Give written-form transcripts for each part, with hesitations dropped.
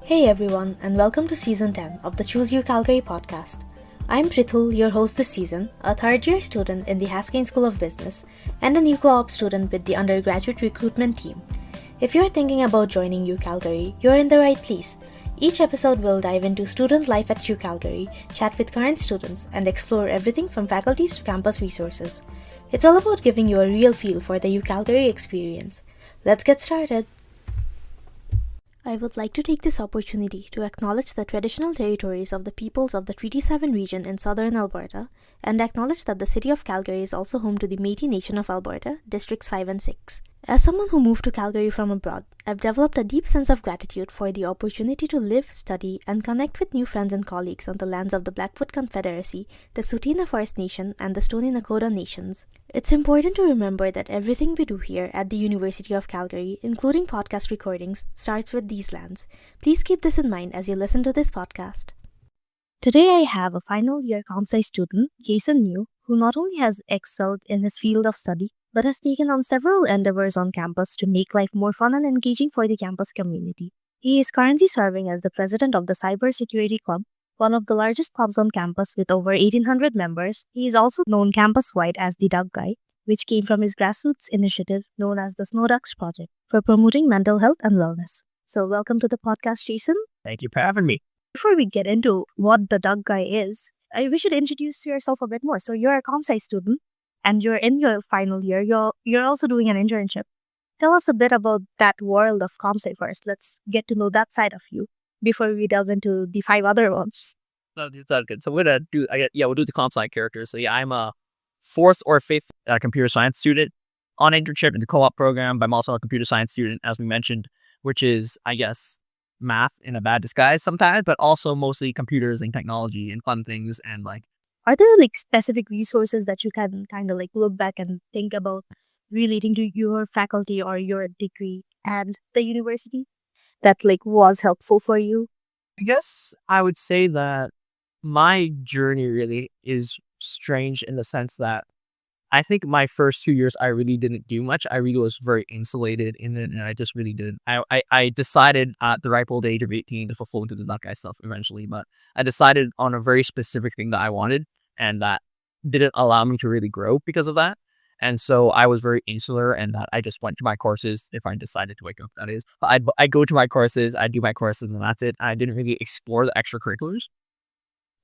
Hey everyone, and welcome to Season 10 of the Choose UCalgary Podcast. I'm Prithul, your host this season, a third-year student in the Haskell School of Business and a new co-op student with the undergraduate recruitment team. If you're thinking about joining UCalgary, you're in the right place. Each episode will dive into student life at UCalgary, chat with current students, and explore everything from faculties to campus resources. It's all about giving you a real feel for the UCalgary experience. Let's get started! I would like to take this opportunity to acknowledge the traditional territories of the peoples of the Treaty 7 region in southern Alberta, and acknowledge that the city of Calgary is also home to the Métis Nation of Alberta, Districts 5 and 6. As someone who moved to Calgary from abroad, I've developed a deep sense of gratitude for the opportunity to live, study, and connect with new friends and colleagues on the lands of the Blackfoot Confederacy, the Tsuut'ina First Nation, and the Stoney Nakoda Nations. It's important to remember that everything we do here at the University of Calgary, including podcast recordings, starts with these lands. Please keep this in mind as you listen to this podcast. Today I have a final year comp sci student, Jason New, who not only has excelled in his field of study, but has taken on several endeavors on campus to make life more fun and engaging for the campus community. He is currently serving as the president of the Cybersecurity Club, one of the largest clubs on campus with over 1,800 members. He is also known campus-wide as the Duck Guy, which came from his grassroots initiative known as the Snow Ducks Project for promoting mental health and wellness. So welcome to the podcast, Jason. Thank you for having me. Before we get into what the Duck Guy is, we should introduce yourself a bit more. So you're a comp sci student, and you're in your final year. You're also doing an internship. Tell us a bit about that world of comp sci first. Let's get to know that side of you before we delve into the 5 other ones. No, dude, sounds good. So we'll do the comp sci characters. So I'm a 4th or 5th computer science student on internship in the co-op program, but I'm also a computer science student, as we mentioned, which is, I guess, math in a bad disguise sometimes, but also mostly computers and technology and fun things. And are there specific resources that you can kind of look back and think about relating to your faculty or your degree and the university that was helpful for you? I guess I would say that my journey really is strange in the sense that I think my first 2 years, I really didn't do much. I really was very insulated in it, and I just really didn't. I decided at the ripe old age of 18 to fulfill into the Duck Guy stuff eventually, but I decided on a very specific thing that I wanted, and that didn't allow me to really grow because of that. And so I was very insular, and that I just went to my courses if I decided to wake up, that is. But I go to my courses, I do my courses, and that's it. I didn't really explore the extracurriculars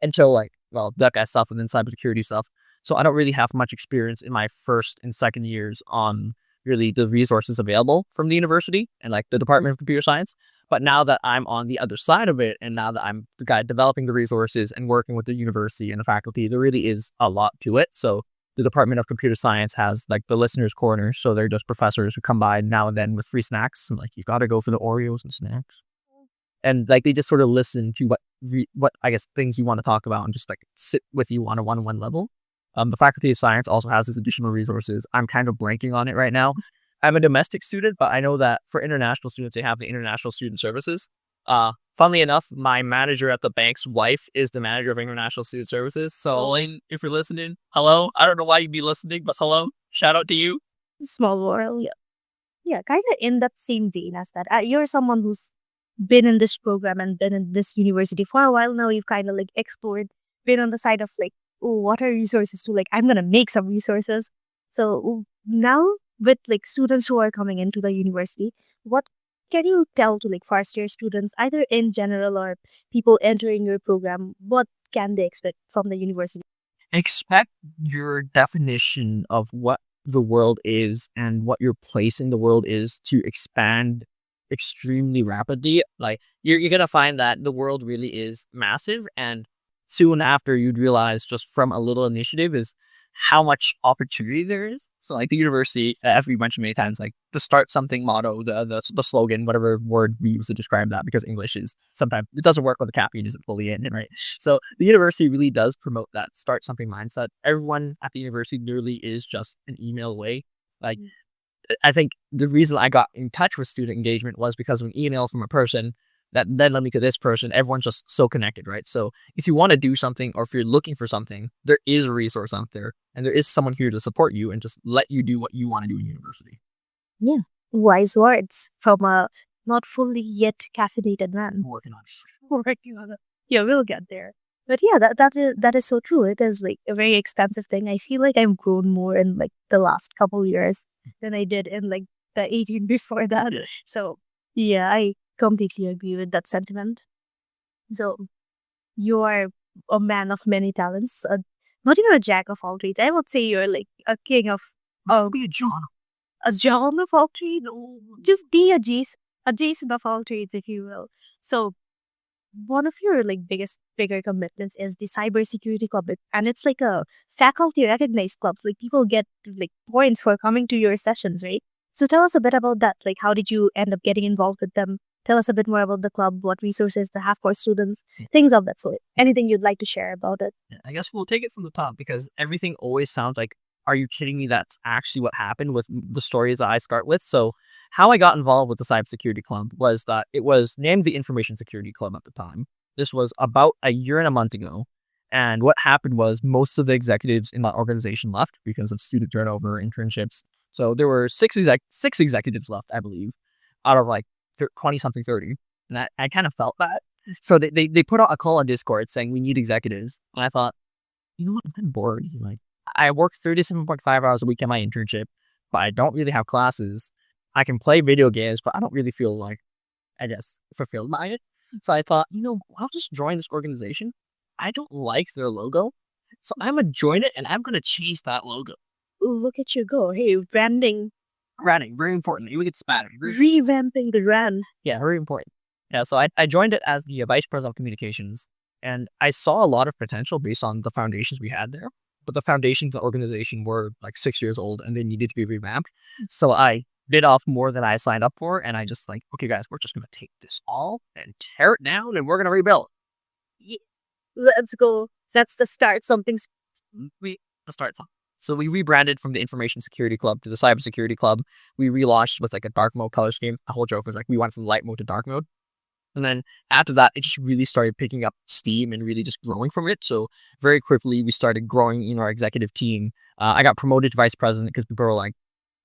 until Duck Guy stuff and then cybersecurity stuff. So I don't really have much experience in my first and second years on really the resources available from the university and the Department of Computer Science. But now that I'm on the other side of it, and now that I'm the guy developing the resources and working with the university and the faculty, there really is a lot to it. So the Department of Computer Science has the listeners' corner. So they're just professors who come by now and then with free snacks. And you got to go for the Oreos and snacks. And they just sort of listen to what I guess things you want to talk about and just sit with you on a one-on-one level. The Faculty of Science also has these additional resources. I'm kind of blanking on it right now. I'm a domestic student, but I know that for international students, they have the International Student Services. Funnily enough, my manager at the bank's wife is the manager of International Student Services. So, Elaine, if you're listening, hello. I don't know why you'd be listening, but hello. Shout out to you. Small world, yeah. Yeah, kind of in that same vein as that. You're someone who's been in this program and been in this university for a while now. You've kind of explored, been on the side of what are resources to I'm gonna make some resources. So now with students who are coming into the university, what can you tell to first year students, either in general or people entering your program, what can they expect from the university? Expect your definition of what the world is and what your place in the world is to expand extremely rapidly. You're gonna find that the world really is massive, and soon after you'd realize just from a little initiative is how much opportunity there is. So the university, as we mentioned many times, the start something motto, the slogan, whatever word we use to describe that, because English is sometimes it doesn't work when the caffeine isn't fully in, right? So the university really does promote that start something mindset. Everyone at the university literally is just an email away. I think the reason I got in touch with student engagement was because of an email from a person that then led me to this person. Everyone's just so connected, right? So if you want to do something, or if you're looking for something, there is a resource out there, and there is someone here to support you and just let you do what you want to do in university. Yeah, wise words from a not fully yet caffeinated man. Working on it. Working on it. Yeah, we'll get there. But yeah, that is so true. It is like a very expensive thing. I feel like I've grown more in like the last couple years than I did in like the 18 before that. Yeah. So yeah, I completely agree with that sentiment. So you are a man of many talents, not even a jack of all trades. I would say you're like a king of Be a John. a John of all trades. Just be a Jason of all trades, if you will. So one of your like bigger commitments is the cybersecurity club, and it's like a faculty recognized club. Like people get like points for coming to your sessions, right? So tell us a bit about that. Like how did you end up getting involved with them? Tell us a bit more about the club, what resources they have for students, things of that sort. Anything you'd like to share about it? Yeah, I guess we'll take it from the top because everything always sounds like, are you kidding me? That's actually what happened with the stories that I start with. So, how I got involved with the cybersecurity club was that it was named the Information Security Club at the time. This was about a year and a month ago. And what happened was most of the executives in that organization left because of student turnover, internships. So there were six executives left, I believe, out of like 20 something, 30. And I kind of felt that. So they put out a call on Discord saying we need executives. And I thought, you know what? I'm kind of bored. Like I work 37.5 hours a week at my internship, but I don't really have classes. I can play video games, but I don't really feel like, I guess, fulfilled by it. So I thought, I'll just join this organization. I don't like their logo. So I'm going to join it and I'm going to chase that logo. Look at you go. Hey, branding. Branding, very important. You get spattered. Revamping the brand. Yeah, very important. Yeah, so I joined it as the vice president of communications, and I saw a lot of potential based on the foundations we had there. But the foundations of the organization were like 6 years old, and they needed to be revamped. So I bit off more than I signed up for, and I just like, okay, guys, we're just gonna take this all and tear it down, and we're gonna rebuild. Yeah. Let's go. That's the start. Something's The start. So we rebranded from the Information Security Club to the Cybersecurity Club. We relaunched with like a dark mode color scheme. The whole joke was like we went from light mode to dark mode. And then after that, it just really started picking up steam and really just growing from it. So very quickly, we started growing in our executive team. I got promoted to vice president because people were like,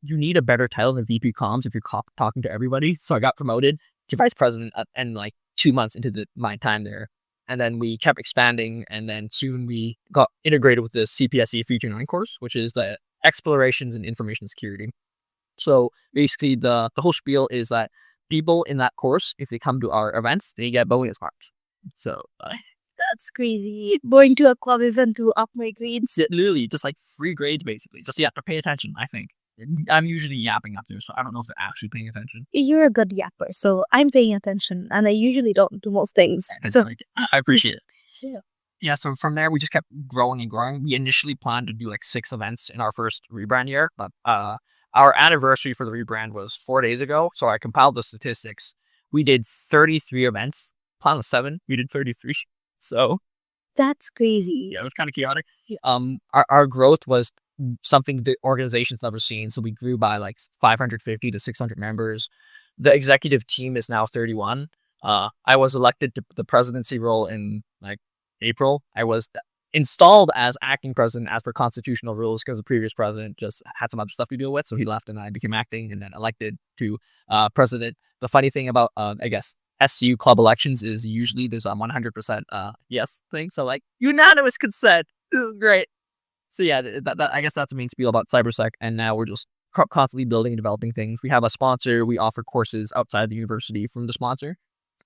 you need a better title than VP comms if you're talking to everybody. So I got promoted to vice president and like 2 months into my time there. And then we kept expanding. And then soon we got integrated with the CPSC 329 course, which is the Explorations in Information Security. So basically, the whole spiel is that people in that course, if they come to our events, they get bonus marks. So that's crazy. Going to a club event to up my grades. Literally, just like free grades, basically. Just you have to pay attention, I think. I'm usually yapping up there, so I don't know if they're actually paying attention. You're a good yapper, so I'm paying attention, and I usually don't do most things. So I appreciate it. Yeah. Yeah, so from there, we just kept growing and growing. We initially planned to do like 6 events in our first rebrand year, but our anniversary for the rebrand was 4 days ago, so I compiled the statistics. We did 33 events. Plan was 7. We did 33. So that's crazy. Yeah, it was kind of chaotic. Our growth was something the organization's never seen. So we grew by like 550 to 600 members. The executive team is now 31. I was elected to the presidency role in like April. I was installed as acting president as per constitutional rules because the previous president just had some other stuff to deal with. So he left and I became acting and then elected to president. The funny thing about, I guess, SU club elections is usually there's a 100% yes thing. So like unanimous consent. This is great. So yeah, I guess that's the main spiel about cybersec. And now we're just constantly building and developing things. We have a sponsor. We offer courses outside the university from the sponsor.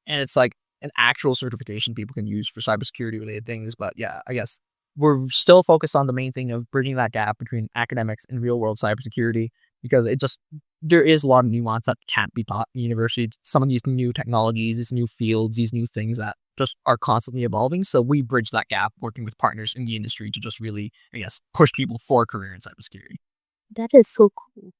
And it's like an actual certification people can use for cybersecurity related things. But yeah, I guess we're still focused on the main thing of bridging that gap between academics and real world cybersecurity because there is a lot of nuance that can't be taught in university. Some of these new technologies, these new fields, these new things that just are constantly evolving. So we bridge that gap working with partners in the industry to just really, I guess, push people for a career in cybersecurity. That is so cool.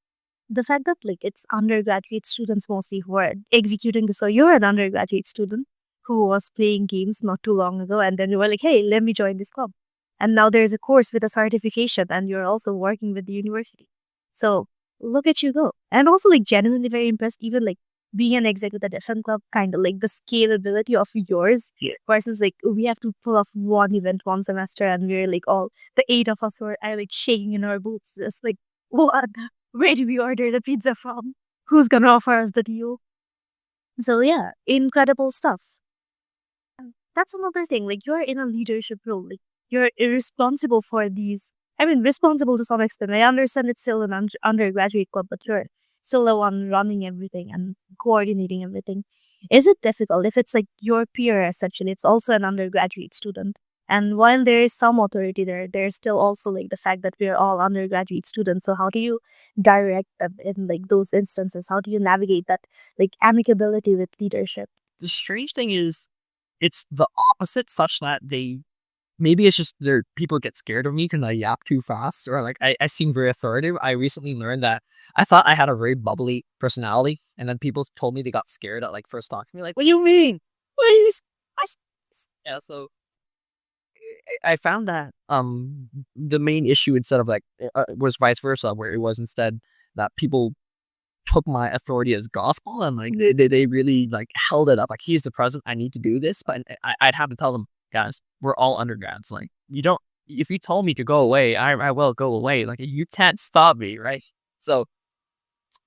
The fact that like it's undergraduate students mostly who are executing this. So you're an undergraduate student who was playing games not too long ago, and then you were like, hey, let me join this club. And now there's a course with a certification, and you're also working with the university. So look at you go. And also like genuinely very impressed, even like being an exec with a different club, kind of like the scalability of yours versus like we have to pull off one event one semester and we're like all the 8 of us are like shaking in our boots, just like, what? Where do we order the pizza from? Who's gonna offer us the deal? So yeah, incredible stuff. That's another thing. Like you're in a leadership role. Like you're irresponsible for these. I mean, responsible to some extent. I understand it's still an undergraduate club, but you're still the one running everything and coordinating everything. Is it difficult if it's like your peer essentially? It's also an undergraduate student. And while there is some authority there, there's still also like the fact that we're all undergraduate students. So how do you direct them in like those instances? How do you navigate that like amicability with leadership? The strange thing is, it's the opposite, such that maybe it's just their people get scared of me because I yap too fast, or like I seem very authoritative. I recently learned that I thought I had a very bubbly personality, and then people told me they got scared at like first talking to me, like, "What do you mean? What are you?" Yeah, so I found that the main issue instead of like was vice versa, where it was instead that people took my authority as gospel, and like they really like held it up, like, he's the president, I need to do this. But I'd have to tell them, guys, we're all undergrads, like, you don't, if you told me to go away, I will go away, like, you can't stop me, right? So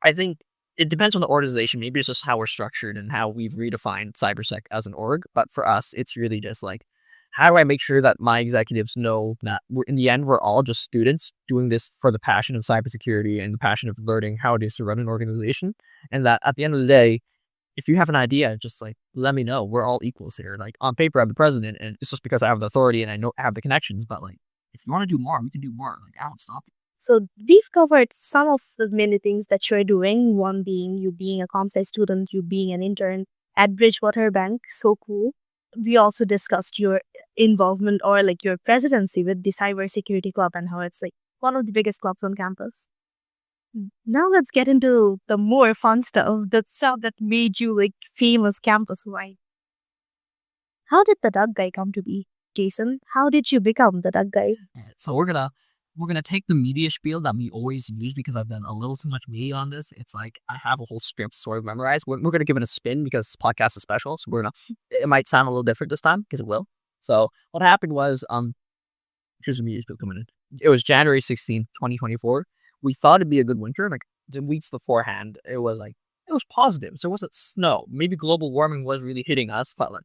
I think it depends on the organization. Maybe it's just how we're structured and how we've redefined cybersec as an org. But for us, it's really just like, how do I make sure that my executives know that in the end, we're all just students doing this for the passion of cybersecurity and the passion of learning how it is to run an organization, and that at the end of the day, if you have an idea, just like, let me know. We're all equals here. Like, on paper, I'm the president, and it's just because I have the authority and I have the connections. But like, if you want to do more, we can do more. Like, I won't stop you. So we've covered some of the many things that you're doing. One being you being a comp sci student, you being an intern at Bridgewater Bank. So cool. We also discussed your involvement or like your presidency with the cybersecurity club and how it's like one of the biggest clubs on campus. Now let's get into the more fun stuff, the stuff that made you like famous campus-wide. How did the Doug guy come to be, Jason? How did you become the Doug guy? So we're gonna take the media spiel that we always use because I've done a little too much media on this. It's like I have a whole script sort of memorized. We're gonna give it a spin because this podcast is special. So it might sound a little different this time because it will. So what happened was, here's the media spiel coming in. It was January 16th, 2024. We thought it'd be a good winter. Like, the weeks beforehand, it was positive. So it wasn't snow. Maybe global warming was really hitting us, but like,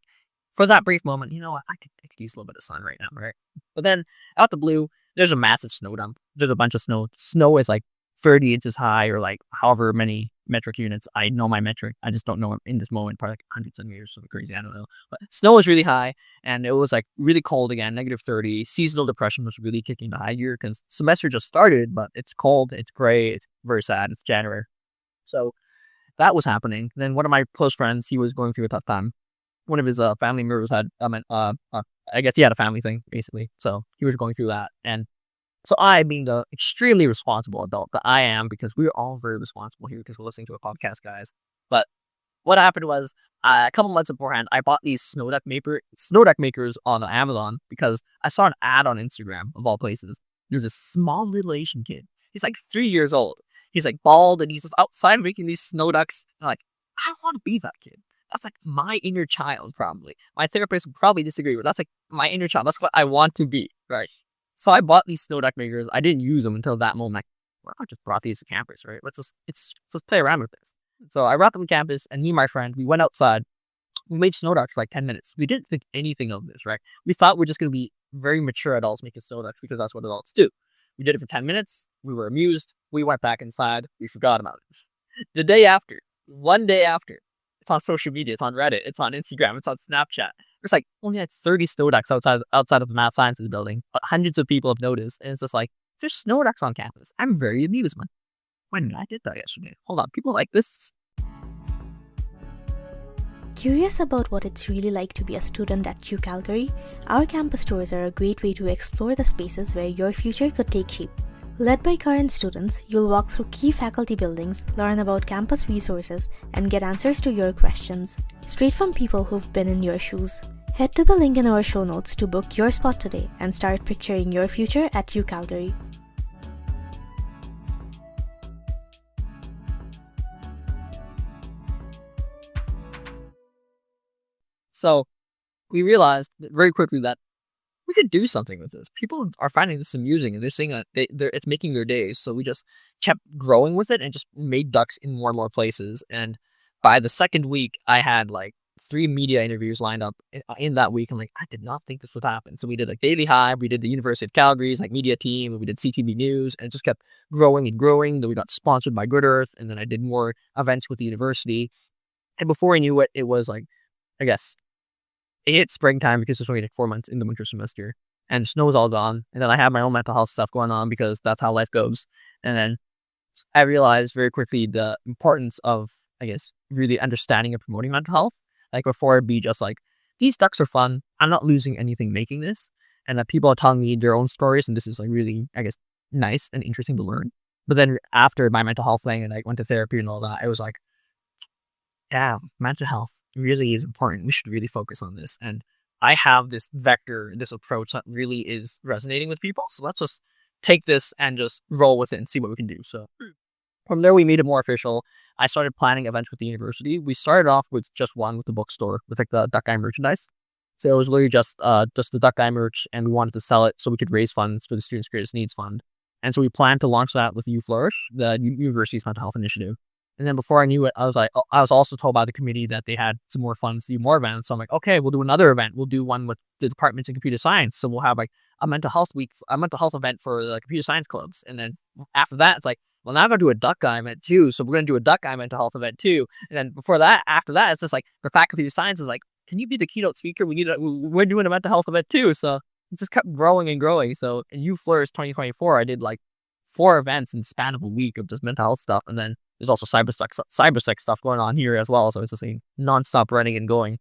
for that brief moment, you know what? I could use a little bit of sun right now, right? But then out the blue, there's a massive snow dump. There's a bunch of snow. Snow is like 30 inches high, or like however many metric units. I know my metric. I just don't know it in this moment. Probably like hundreds of meters, something crazy. I don't know. But snow was really high, and it was like really cold again, -30. Seasonal depression was really kicking the high gear because semester just started, but it's cold, it's gray, it's very sad. It's January. So that was happening. Then one of my close friends, he was going through a tough time. One of his family members had, I guess he had a family thing, basically. So he was going through that. And so I, being the extremely responsible adult that I am, because we're all very responsible here because we're listening to a podcast, guys. But what happened was, a couple months beforehand, I bought these snow deck makers on Amazon because I saw an ad on Instagram, of all places. There's a small little Asian kid. He's like 3 years old. He's like bald, and he's just outside making these snow ducks. And I'm like, I want to be that kid. That's like my inner child, probably. My therapist would probably disagree, but that's like my inner child. That's what I want to be, right? So I bought these snow deck makers. I didn't use them until that moment. Like, well, I just brought these to campus, right? Let's play around with this. So I brought them to campus, and me and my friend, we went outside. We made snow ducks for like 10 minutes. We didn't think anything of this, right? We thought we're just going to be very mature adults making snow ducks because that's what adults do. We did it for 10 minutes. We were amused. We went back inside. We forgot about it. The day after, one day after, it's on social media, it's on Reddit, it's on Instagram, it's on Snapchat. There's like only like 30 snow ducks outside of the math sciences building, but hundreds of people have noticed, and it's just like, there's snow ducks on campus. I'm very amused, man. Why didn't I did that yesterday? Hold on, people like this. Curious about what it's really like to be a student at UCalgary? Our campus tours are a great way to explore the spaces where your future could take shape. Led by current students, you'll walk through key faculty buildings, learn about campus resources, and get answers to your questions, straight from people who've been in your shoes. Head to the link in our show notes to book your spot today and start picturing your future at UCalgary. So we realized very quickly that we could do something with this. People are finding this amusing, and they're saying that it's making their days. So we just kept growing with it and just made ducks in more and more places. And by the second week, I had like 3 media interviews lined up in that week. I'm like, I did not think this would happen. So we did like Daily Hive, we did the University of Calgary's like media team, and we did CTV News, and it just kept growing and growing. Then we got sponsored by Good Earth, and then I did more events with the university. And before I knew it, it was like, I guess, it hit springtime because it's only like 4 months in the winter semester, and the snow was all gone. And then I had my own mental health stuff going on because that's how life goes. And then I realized very quickly the importance of, I guess, really understanding and promoting mental health. Like before, it'd be just like, these ducks are fun. I'm not losing anything making this. And that people are telling me their own stories. And this is like really, I guess, nice and interesting to learn. But then after my mental health thing and I went to therapy and all that, I was like, damn, mental health really is important. We should really focus on this. And I have this vector, this approach that really is resonating with people. So let's just take this and just roll with it and see what we can do. So from there, we made it more official. I started planning events with the university. We started off with just one with the bookstore with like the Duck Guy merchandise. So it was literally just the Duck Guy merch, and we wanted to sell it so we could raise funds for the Students' Greatest Needs Fund. And so we planned to launch that with U Flourish, the university's mental health initiative. And then before I knew it, I was also told by the committee that they had some more funds to do more events. So I'm like, okay, we'll do another event. We'll do one with the departments in computer science. So we'll have like a mental health week, a mental health event for the computer science clubs. And then after that, it's like, well, now I'm going to do a Duck Guy event too. So we're going to do a Duck Guy mental health event too. And then before that, after that, it's just like for faculty of science is like, can you be the keynote speaker? We're doing a mental health event too. So it just kept growing and growing. So in U Flourish 2024, I did like 4 events in the span of a week of just mental health stuff. And then there's also cybersec stuff going on here as well. So it's just like nonstop running and going.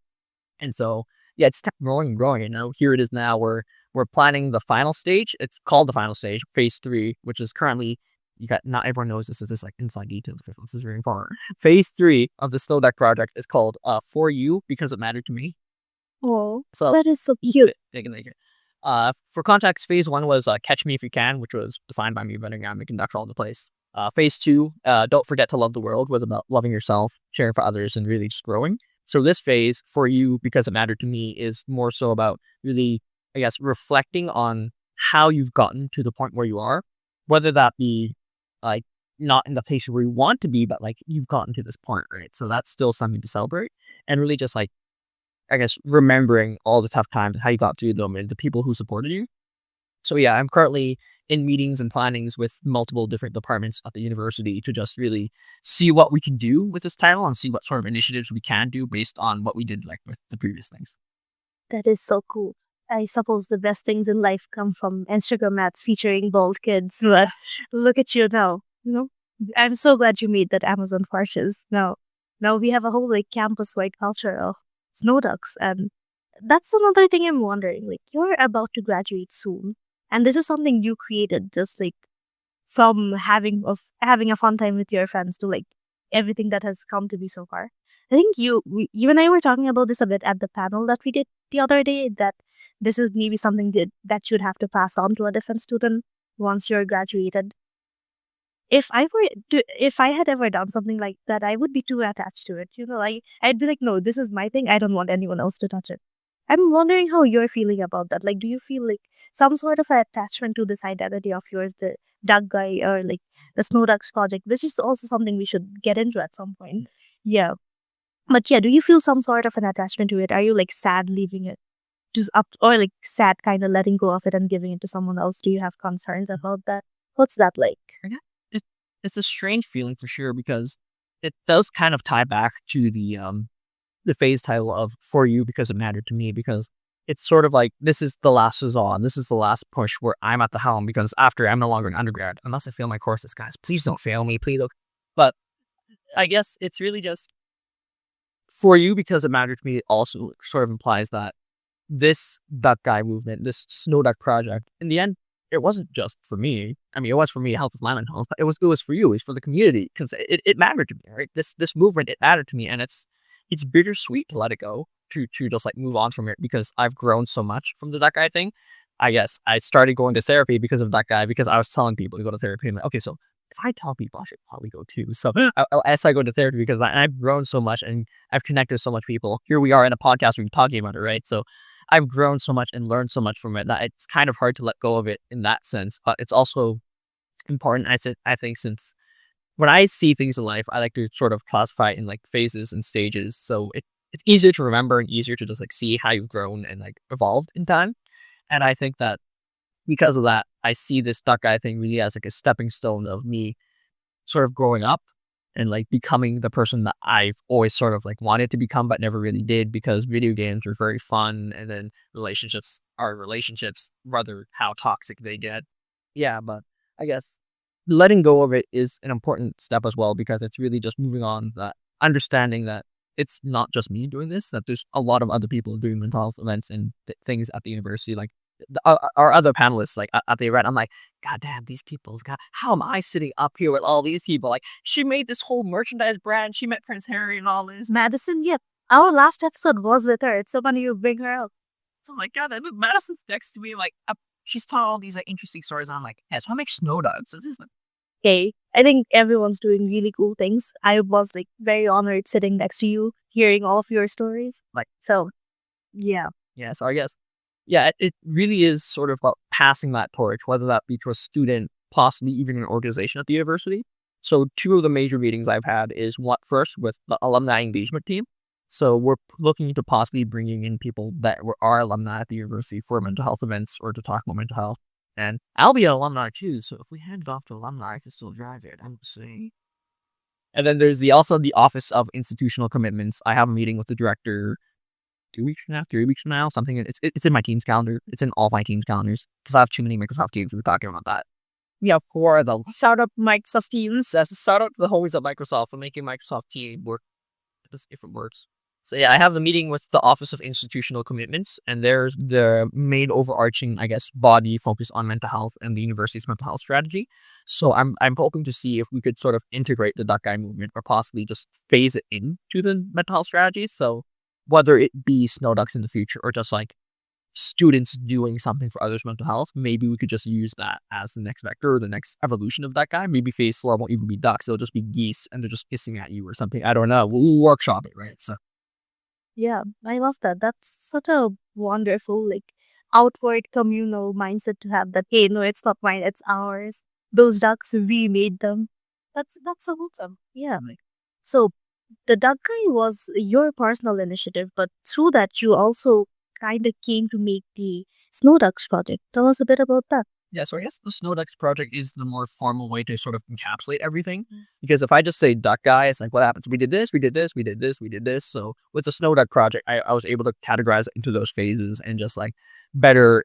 And so, yeah, it's kept growing and growing. And now here it is now. We're planning the final stage. It's called the final stage, phase 3, which is currently, not everyone knows this. Is this like inside details. This is very important. Phase 3 of the Snow Deck project is called For You Because It Mattered to Me. Oh, So that is so cute. For context, phase 1 was Catch Me If You Can, which was defined by me running around making ducks all over the place. Phase 2, Don't Forget to Love the World, was about loving yourself, sharing for others, and really just growing. So this phase, For You Because It Mattered to Me, is more so about really, I guess, reflecting on how you've gotten to the point where you are, whether that be like not in the place where you want to be, but like you've gotten to this point, right? So that's still something to celebrate, and really just like, I guess, remembering all the tough times, how you got through them, and the people who supported you. So yeah, I'm currently in meetings and plannings with multiple different departments at the university to just really see what we can do with this title and see what sort of initiatives we can do based on what we did like with the previous things. That is so cool. I suppose the best things in life come from Instagram ads featuring bald kids, but look at you now. I'm so glad you made that Amazon purchase. Now we have a whole like campus-wide culture of snow ducks, and that's another thing I'm wondering. Like, you're about to graduate soon, and this is something you created, just like from having a fun time with your friends to like everything that has come to be so far. I think you and I were talking about this a bit at the panel that we did the other day, that this is maybe something that you'd have to pass on to a different student once you're graduated. If I had ever done something like that, I would be too attached to it. Like I'd be like, no, this is my thing. I don't want anyone else to touch it. I'm wondering how you're feeling about that. Like, do you feel like some sort of attachment to this identity of yours, the Duck Guy or like the Snow Ducks project, which is also something we should get into at some point. Yeah. But yeah, do you feel some sort of an attachment to it? Are you like sad leaving it just up, or like sad kind of letting go of it and giving it to someone else? Do you have concerns about that? What's that like? It's a strange feeling for sure, because it does kind of tie back to the phase title of For You Because It Mattered to Me, because it's sort of like, this is the last huzzah, this is the last push where I'm at the helm, because after I'm no longer an undergrad, unless I fail my courses, guys, please don't fail me, please don't. But I guess it's really just For You Because It Mattered to Me. It also sort of implies that this Duck Guy movement, this Snow Duck project, in the end, it wasn't just for me. I mean, it was for me, health with my mental health, but it was for you, it was for the community, because it mattered to me, right? This movement, it mattered to me, and it's bittersweet to let it go, to just like move on from it, because I've grown so much from the Duck Guy thing. I guess I started going to therapy because of Duck Guy, because I was telling people to go to therapy. I'm like, okay, so if I tell people, I should probably go too. So as I go to therapy, because I've grown so much and I've connected with so much people. Here we are in a podcast where we're talking about it, right? So I've grown so much and learned so much from it that it's kind of hard to let go of it in that sense. But it's also important, I think, since when I see things in life, I like to sort of classify it in like phases and stages. So it's easier to remember and easier to just like see how you've grown and like evolved in time. And I think that because of that, I see this duck guy thing really as like a stepping stone of me sort of growing up and like becoming the person that I've always sort of like wanted to become but never really did, because video games are very fun and then relationships are relationships, rather how toxic they get. Yeah, but I guess letting go of it is an important step as well, because it's really just moving on, that understanding that it's not just me doing this, that there's a lot of other people doing mental health events and things at the university. Like our other panelists, like at the event, I'm like, God damn, these people, God, how am I sitting up here with all these people? Like, she made this whole merchandise brand, she met Prince Harry and all this. Madison, yep. Our last episode was with her. It's so funny you bring her up. So I'm like, God, Madison's next to me, like, she's telling all these like interesting stories. And I'm like, yeah, so I make snow dogs. So this is like, Okay, I think everyone's doing really cool things. I was like very honored sitting next to you, hearing all of your stories. Like, so, yeah. Yeah, so I guess, yeah, it really is sort of about passing that torch, whether that be to a student, possibly even an organization at the university. So two of the major meetings I've had is first with the alumni engagement team. So we're looking to possibly bringing in people that are alumni at the university for mental health events or to talk about mental health. And I'll be an alumni too, so if we hand it off to alumni, I can still drive it, I'm saying. And then there's also the Office of Institutional Commitments. I have a meeting with the director 2 weeks from now, 3 weeks from now, something. It's in my team's calendar. It's in all my team's calendars, because I have too many Microsoft teams. We were talking about that. Yeah, for the Shout out Microsoft Teams. That's a shout out to the homies at Microsoft for making Microsoft Team work. If it works. So yeah, I have the meeting with the Office of Institutional Commitments, and there's the main overarching, I guess, body focused on mental health and the university's mental health strategy. So I'm hoping to see if we could sort of integrate the Duck Guy movement or possibly just phase it into the mental health strategy. So whether it be snow ducks in the future or just like students doing something for others' mental health, maybe we could just use that as the next vector or the next evolution of that guy. Maybe phase 4 won't even be ducks; it'll just be geese, and they're just hissing at you or something. I don't know. We'll workshop it, right? So Yeah, I love that. That's such a wonderful, like, outward communal mindset to have that, hey, no, it's not mine, it's ours. Those ducks, we made them. That's so awesome. Yeah. So the duck guy was your personal initiative, but through that you also kind of came to make the Snow Ducks project. Tell us a bit about that. yeah, so I guess the Snow Ducks project is the more formal way to sort of encapsulate everything. Because if I just say duck guy, it's like, what happens? We did this, we did this, we did this, we did this. So with the Snow Duck project, I was able to categorize it into those phases and just like better,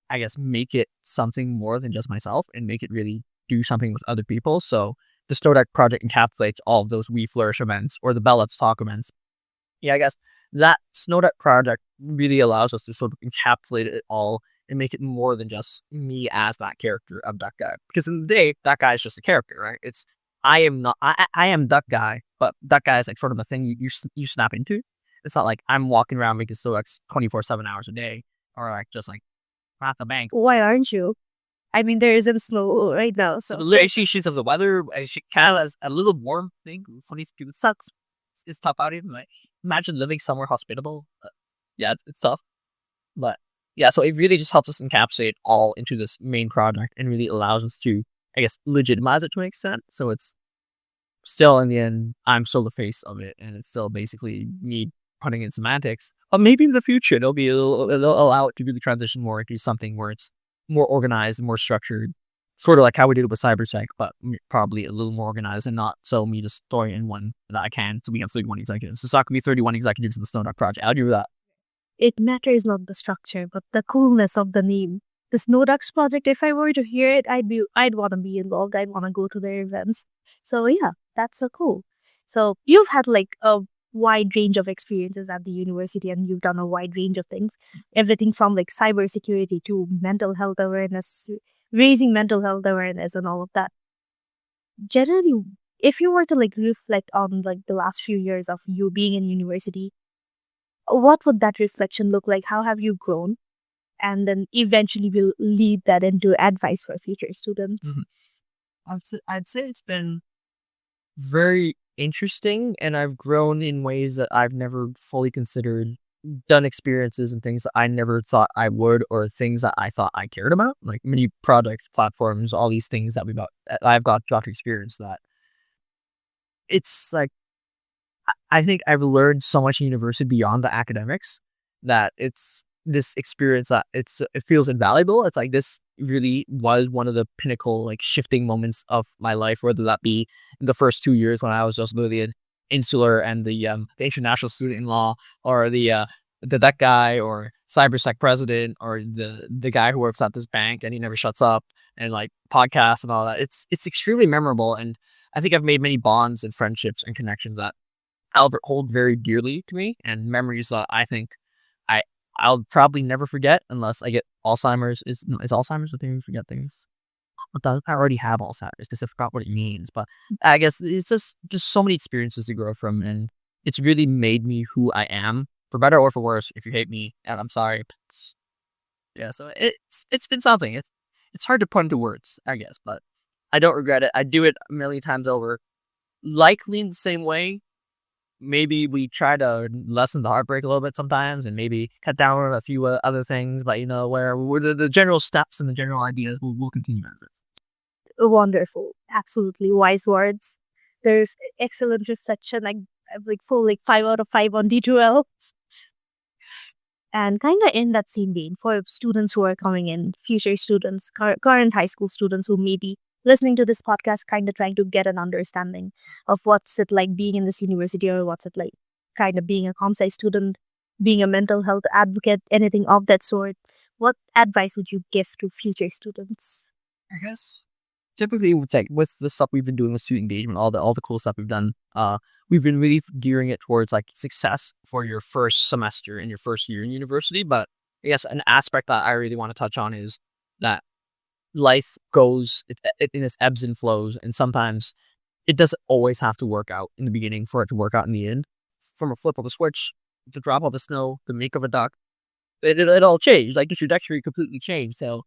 I guess, make it something more than just myself and make it really do something with other people. So the Snow Duck project encapsulates all of those We Flourish events or the Bell Let's Talk events. Yeah, I guess that Snow Duck project really allows us to sort of encapsulate it all and make it more than just me as that character of Duck Guy. Because in the day, Duck Guy is just a character, right? It's I am Duck Guy, but Duck Guy is like sort of the thing you snap into. It's not like I'm walking around making Snow Ducks 24/7 hours a day, or like just like at the bank. Why aren't you? I mean, there isn't snow right now, So so the literally she's of the weather, she kind of has a little warm thing. Funny people sucks. It's tough out here. Like, imagine living somewhere hospitable. Yeah, it's tough. But yeah, so it really just helps us encapsulate all into this main project and really allows us to, I guess, legitimize it to an extent. So it's still, in the end, I'm still the face of it, and it's still basically me putting in semantics. But maybe in the future, it'll allow it to really transition more into something where it's more organized and more structured, sort of like how we did it with cybersec, but probably a little more organized and not so me just throwing in one that I can. So we have 31 executives. So it's not going to be 31 executives in the Snow Duck project. I'll do that. it matters not the structure, but the coolness of the name. The Snow Ducks project, if I were to hear it, I'd want to be involved. I'd want to go to their events. So yeah, that's so cool. So you've had like a wide range of experiences at the university, and you've done a wide range of things. Everything from like cybersecurity to mental health awareness, raising mental health awareness and all of that. Generally, if you were to like reflect on like the last few years of you being in university, what would that reflection look like? How have you grown? And then eventually we'll lead that into advice for future students. I'd say it's been very interesting, and I've grown in ways that I've never fully considered, done experiences and things that I never thought I would, or things that I thought I cared about, like many projects, platforms, all these things that I've got to experience that it's like I think I've learned so much in university beyond the academics that it's this experience that it feels invaluable. It's like this really was one of the pinnacle like shifting moments of my life, whether that be in the first 2 years when I was just literally an insular and the international student in law, or the that guy, or cybersec president, or the guy who works at this bank and he never shuts up, and like podcasts and all that. It's extremely memorable, and I think I've made many bonds and friendships and connections that Albert hold very dearly to me, and memories that I think I I'll probably never forget unless I get Alzheimer's. Is Alzheimer's what they forget things? I already have Alzheimer's because I forgot what it means. But I guess it's just so many experiences to grow from, and it's really made me who I am, for better or for worse. If you hate me, and I'm sorry. But yeah, so it's been something. It's hard to put into words, I guess, but I don't regret it. I do it a million times over. Likely in the same way. Maybe we try to lessen the heartbreak a little bit sometimes, and maybe cut down on a few other things. But where the general steps and the general ideas will continue as is. Wonderful. Absolutely wise words. They're excellent reflection. I'm like full 5 out of 5 on D2L. And kind of in that same vein, for students who are coming in, future students, current high school students who may be listening to this podcast, kind of trying to get an understanding of what's it like being in this university, or what's it like kind of being a comp-sci student, being a mental health advocate, anything of that sort. What advice would you give to future students? I guess typically with the stuff we've been doing with student engagement, all the cool stuff we've done, we've been really gearing it towards like success for your first semester in your first year in university. But I guess an aspect that I really want to touch on is that life goes in its ebbs and flows, and sometimes it doesn't always have to work out in the beginning for it to work out in the end. From a flip of a switch, the drop of a snow, the make of a duck, it all changed. Like the trajectory completely changed. So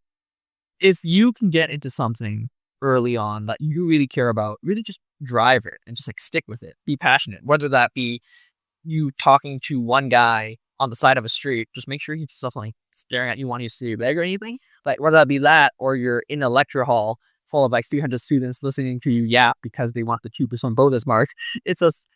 if you can get into something early on that you really care about, really just drive it and just like stick with it. Be passionate. Whether that be you talking to one guy on the side of a street, just make sure he's just like staring at you, wanting you to see your bag or anything. Like whether that be that, or you're in a lecture hall full of like 300 students listening to you yap because they want the 2% bonus mark. It's just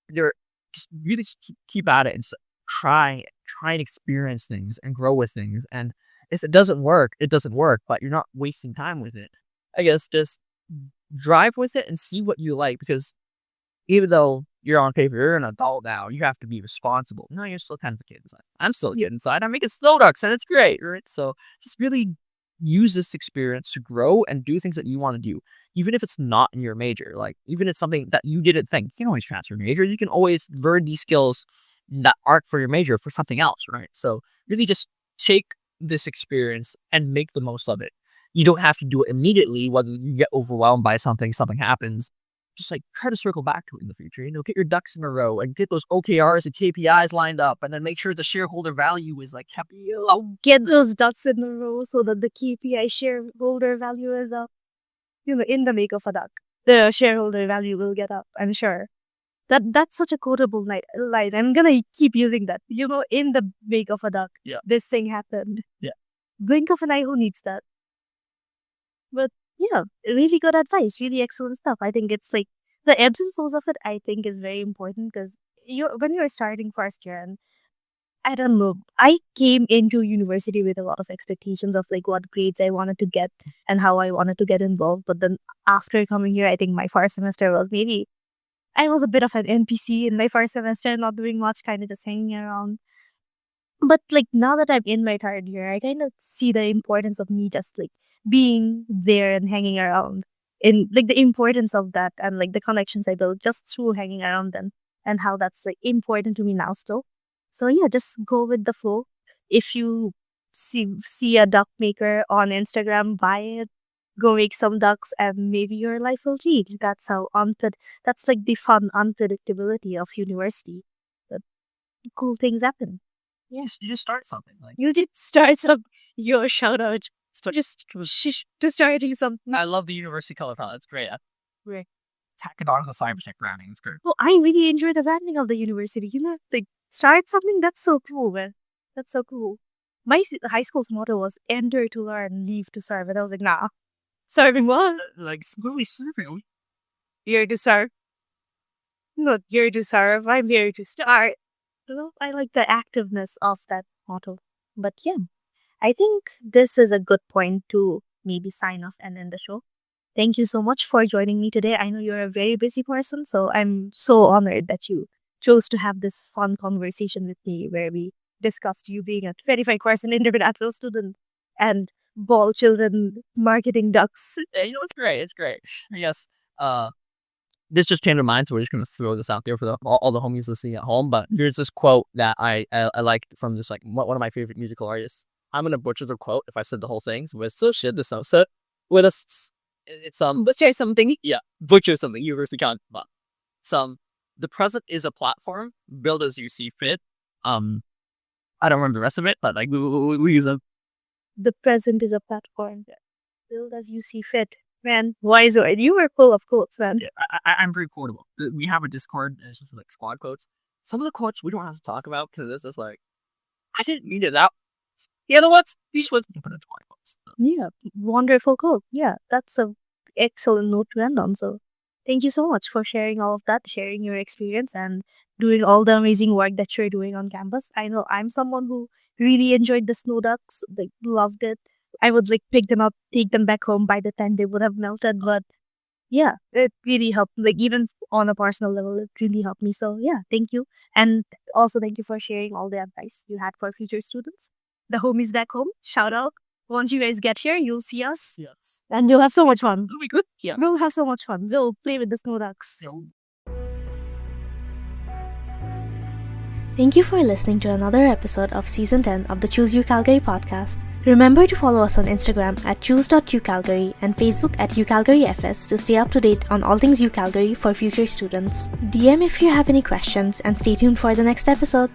you're just really keep at it and just try and experience things and grow with things. And if it doesn't work, it doesn't work, but you're not wasting time with it. I guess just drive with it and see what you like, because even though you're on paper, you're an adult now, you have to be responsible. No, you're still kind of a kid inside. I'm still a kid inside. I'm making snow ducks and it's great, right? So just really use this experience to grow and do things that you want to do, even if it's not in your major. Like, even if it's something that you didn't think, you can always transfer majors. You can always learn these skills that aren't for your major for something else, right? So really just take this experience and make the most of it. You don't have to do it immediately, whether you get overwhelmed by something happens. Just like try to circle back to it in the future. Get your ducks in a row and get those OKRs and KPIs lined up, and then make sure the shareholder value is like happy. Get those ducks in a row so that the KPI shareholder value is up. In the make of a duck, the shareholder value will get up, I'm sure. That's such a quotable line. I'm gonna keep using that. In the make of a duck, this thing happened. Yeah. Blink of an eye, who needs that? But yeah, really good advice, really excellent stuff. I think it's like the ebbs and flows of it, I think, is very important, because when you're starting first year, and I don't know, I came into university with a lot of expectations of like what grades I wanted to get and how I wanted to get involved. But then after coming here, I think my first semester was maybe, I was a bit of an NPC in my first semester, not doing much, kind of just hanging around. But like now that I'm in my third year, I kind of see the importance of me just like being there and hanging around, in like the importance of that, and like the connections I built just through hanging around them, and how that's like important to me now still. So yeah, just go with the flow. If you see a duck maker on Instagram, buy it, go make some ducks, and maybe your life will change. That's how that's like the fun unpredictability of university. That cool things happen. Yes, you just start something. Like You just start some your shout out to starting something. I love the university color palette. It's great. Great. Tack it on the cybersec branding. It's great. Well, I really enjoy the branding of the university. Like start something. That's so cool, man. That's so cool. My high school's motto was "Enter to learn, leave to serve," and I was like, nah, serving what? Like really serving. Here to serve. not here to serve, I'm here to start. Well, I like the activeness of that motto. But yeah, I think this is a good point to maybe sign off and end the show. Thank you so much for joining me today. I know you're a very busy person, so I'm so honored that you chose to have this fun conversation with me where we discussed you being a 25% international student and ball children marketing ducks. It's great. It's great. Yes. This just changed our mind, so we're just gonna throw this out there for all the homies listening at home. But there's this quote that I like from this one of my favorite musical artists. I'm gonna butcher the quote if I said the whole thing. So it's so shit. The sunset with us. It's butcher something. Yeah, butcher something. University of Calgary. But the present is a platform. Build as you see fit. I don't remember the rest of it, but like we use them. The present is a platform. Build as you see fit. Man, wise word. You were full of quotes, man. Yeah, I'm very quotable. We have a Discord, and it's just like squad quotes. Some of the quotes we don't have to talk about because it's just like, I didn't mean it out. The other ones, these ones, you put in quotes. Yeah, wonderful quote. Yeah, that's a excellent note to end on. So, thank you so much for sharing all of that, sharing your experience, and doing all the amazing work that you're doing on campus. I know I'm someone who really enjoyed the snow ducks, like loved it. I would like pick them up, take them back home by the time they would have melted. But yeah, it really helped. Like even on a personal level, it really helped me. So yeah, thank you. And also thank you for sharing all the advice you had for future students. The homies back home, shout out. Once you guys get here, you'll see us. Yes. And we'll have so much fun. It'll be good. Yeah. We'll have so much fun. We'll play with the snow ducks. Yeah. Thank you for listening to another episode of Season 10 of the Choose UCalgary podcast. Remember to follow us on Instagram at choose.ucalgary and Facebook at UCalgaryFS to stay up to date on all things UCalgary for future students. DM if you have any questions and stay tuned for the next episode.